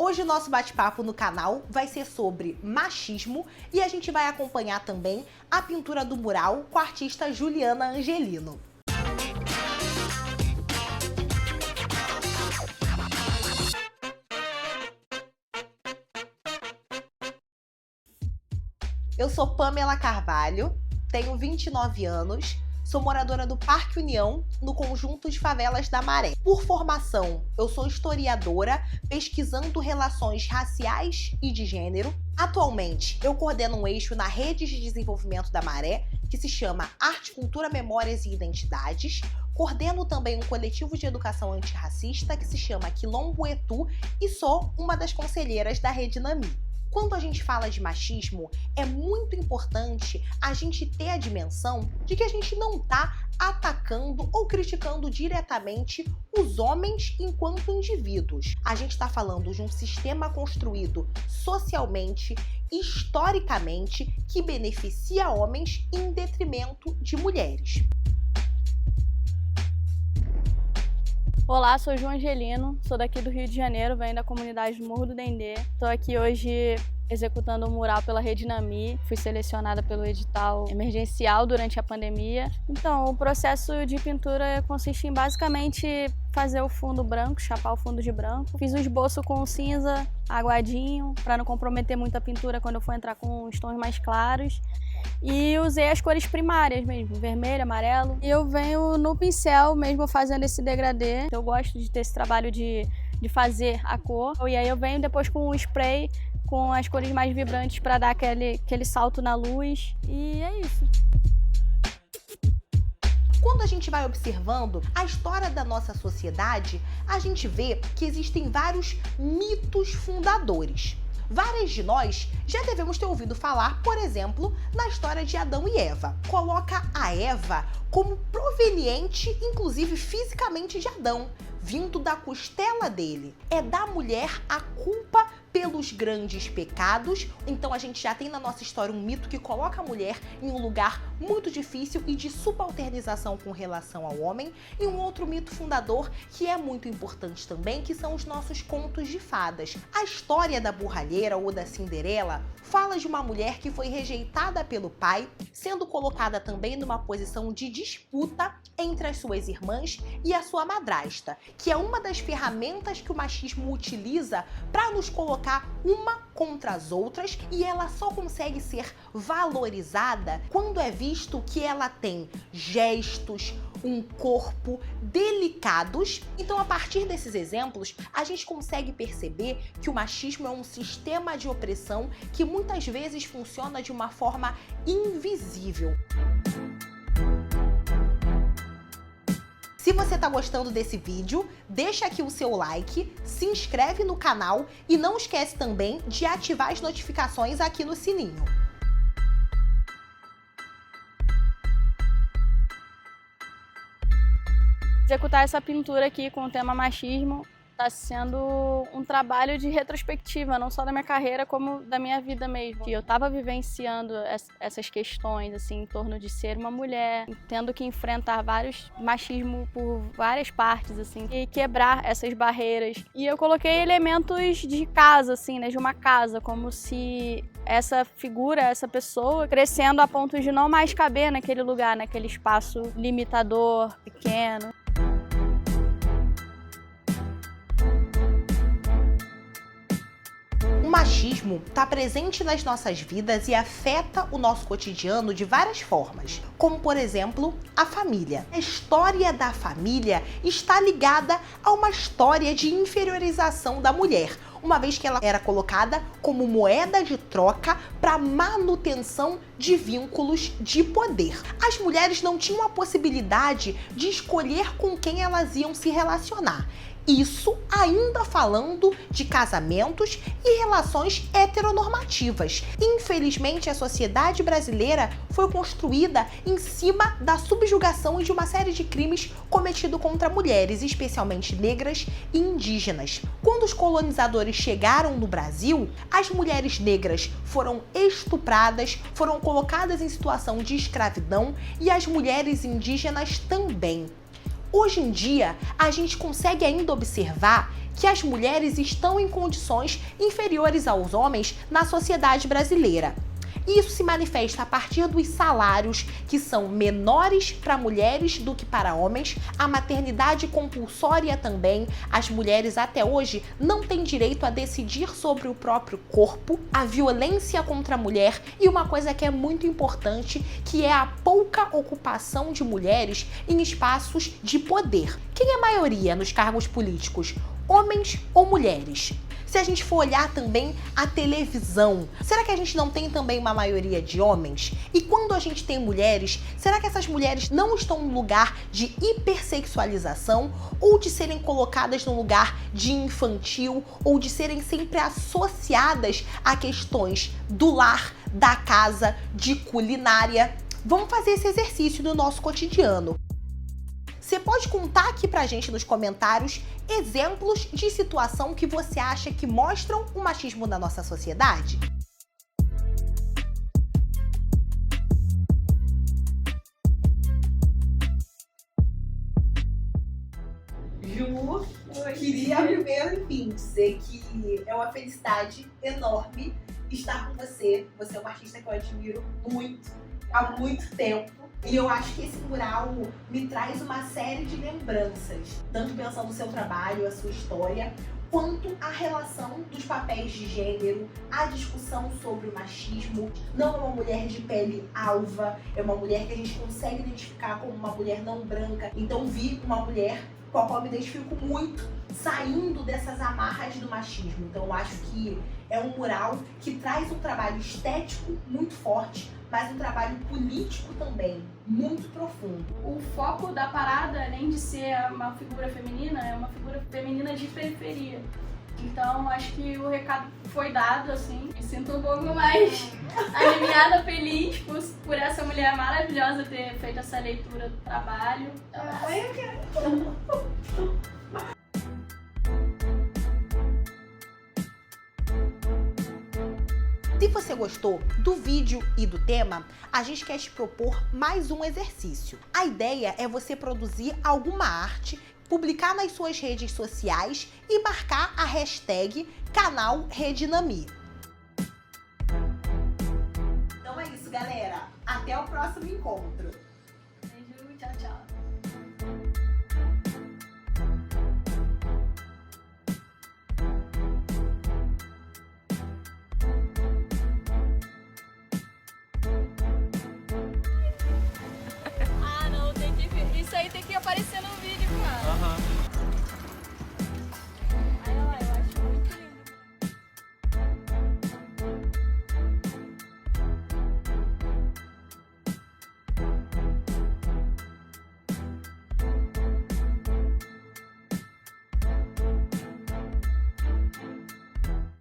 Hoje o nosso bate-papo no canal vai ser sobre machismo e a gente vai acompanhar também a pintura do mural com a artista Juliana Angelino. Eu sou Pamela Carvalho, tenho 29 anos, sou moradora do Parque União, no conjunto de favelas da Maré. Por formação, eu sou historiadora, pesquisando relações raciais e de gênero. Atualmente, eu coordeno um eixo na Rede de Desenvolvimento da Maré, que se chama Arte, Cultura, Memórias e Identidades. Coordeno também um coletivo de educação antirracista que se chama Quilombo Etu e sou uma das conselheiras da Rede Nami. Quando a gente fala de machismo, é muito importante a gente ter a dimensão de que a gente não está atacando ou criticando diretamente os homens enquanto indivíduos. A gente está falando de um sistema construído socialmente, historicamente, que beneficia homens em detrimento de mulheres. Olá, sou João Angelino, sou daqui do Rio de Janeiro, venho da comunidade do Morro do Dendê. Estou aqui hoje executando um mural pela Rede Nami, fui selecionada pelo edital emergencial durante a pandemia. Então, o processo de pintura consiste em basicamente fazer o fundo branco, chapar o fundo de branco. Fiz o esboço com cinza aguadinho, para não comprometer muito a pintura quando eu for entrar com os tons mais claros. E usei as cores primárias mesmo, vermelho, amarelo. E eu venho no pincel mesmo fazendo esse degradê. Eu gosto de ter esse trabalho de fazer a cor. E aí eu venho depois com o spray, com as cores mais vibrantes para dar aquele salto na luz. E é isso. Quando a gente vai observando a história da nossa sociedade, a gente vê que existem vários mitos fundadores. Várias de nós já devemos ter ouvido falar, por exemplo, na história de Adão e Eva. Coloca a Eva como proveniente, inclusive fisicamente, de Adão, vindo da costela dele. É da mulher a culpa pelos grandes pecados. Então a gente já tem na nossa história um mito que coloca a mulher em um lugar muito difícil e de subalternização com relação ao homem. E um outro mito fundador que é muito importante também, que são os nossos contos de fadas. A história da borralheira ou da Cinderela fala de uma mulher que foi rejeitada pelo pai, sendo colocada também numa posição de disputa entre as suas irmãs e a sua madrasta, que é uma das ferramentas que o machismo utiliza para nos colocar uma contra as outras, e ela só consegue ser valorizada quando é visto que ela tem gestos, um corpo delicados. Então, a partir desses exemplos, a gente consegue perceber que o machismo é um sistema de opressão que muitas vezes funciona de uma forma invisível. Se você está gostando desse vídeo, deixa aqui o seu like, se inscreve no canal e não esquece também de ativar as notificações aqui no sininho. Executar essa pintura aqui com o tema machismo está sendo um trabalho de retrospectiva, não só da minha carreira, como da minha vida mesmo. Eu estava vivenciando essas questões, assim, em torno de ser uma mulher, tendo que enfrentar vários machismos por várias partes, assim, e quebrar essas barreiras. E eu coloquei elementos de casa, assim, né, de uma casa, como se essa figura, essa pessoa, crescendo a ponto de não mais caber naquele lugar, naquele espaço limitador, pequeno. O machismo está presente nas nossas vidas e afeta o nosso cotidiano de várias formas, como, por exemplo, a família. A história da família está ligada a uma história de inferiorização da mulher, uma vez que ela era colocada como moeda de troca para manutenção de vínculos de poder. As mulheres não tinham a possibilidade de escolher com quem elas iam se relacionar. Isso ainda falando de casamentos e relações heteronormativas. Infelizmente, a sociedade brasileira foi construída em cima da subjugação e de uma série de crimes cometidos contra mulheres, especialmente negras e indígenas. Quando os colonizadores chegaram no Brasil, as mulheres negras foram estupradas, foram colocadas em situação de escravidão e as mulheres indígenas também. Hoje em dia, a gente consegue ainda observar que as mulheres estão em condições inferiores aos homens na sociedade brasileira. Isso se manifesta a partir dos salários que são menores para mulheres do que para homens, a maternidade compulsória também, as mulheres até hoje não têm direito a decidir sobre o próprio corpo, a violência contra a mulher e uma coisa que é muito importante, que é a pouca ocupação de mulheres em espaços de poder. Quem é maioria nos cargos políticos? Homens ou mulheres? Se a gente for olhar também a televisão, será que a gente não tem também uma maioria de homens? E quando a gente tem mulheres, será que essas mulheres não estão num lugar de hipersexualização ou de serem colocadas num lugar de infantil ou de serem sempre associadas a questões do lar, da casa, de culinária? Vamos fazer esse exercício no nosso cotidiano. Você pode contar aqui pra gente nos comentários exemplos de situação que você acha que mostram o machismo na nossa sociedade? Ju, eu queria primeiro, enfim, dizer que é uma felicidade enorme estar com você. Você é uma artista que eu admiro muito, há muito tempo. E eu acho que esse mural me traz uma série de lembranças, tanto pensando no seu trabalho, a sua história, quanto a relação dos papéis de gênero, a discussão sobre o machismo. Não é uma mulher de pele alva, é uma mulher que a gente consegue identificar como uma mulher não branca. Então vi uma mulher com a qual eu me identifico muito, saindo dessas amarras do machismo. Então eu acho que é um mural que traz um trabalho estético muito forte, mas um trabalho político também, muito profundo. O foco da parada, além de ser uma figura feminina, é uma figura feminina de periferia. Então, acho que o recado foi dado, assim. Me sinto um pouco mais aliviada, feliz por essa mulher maravilhosa ter feito essa leitura do trabalho. Eu quero. Se você gostou do vídeo e do tema, a gente quer te propor mais um exercício. A ideia é você produzir alguma arte, publicar nas suas redes sociais e marcar a hashtag canal Redinami. Então é isso, galera. Até o próximo encontro. Beijo, tchau, tchau. Isso aí tem que aparecer no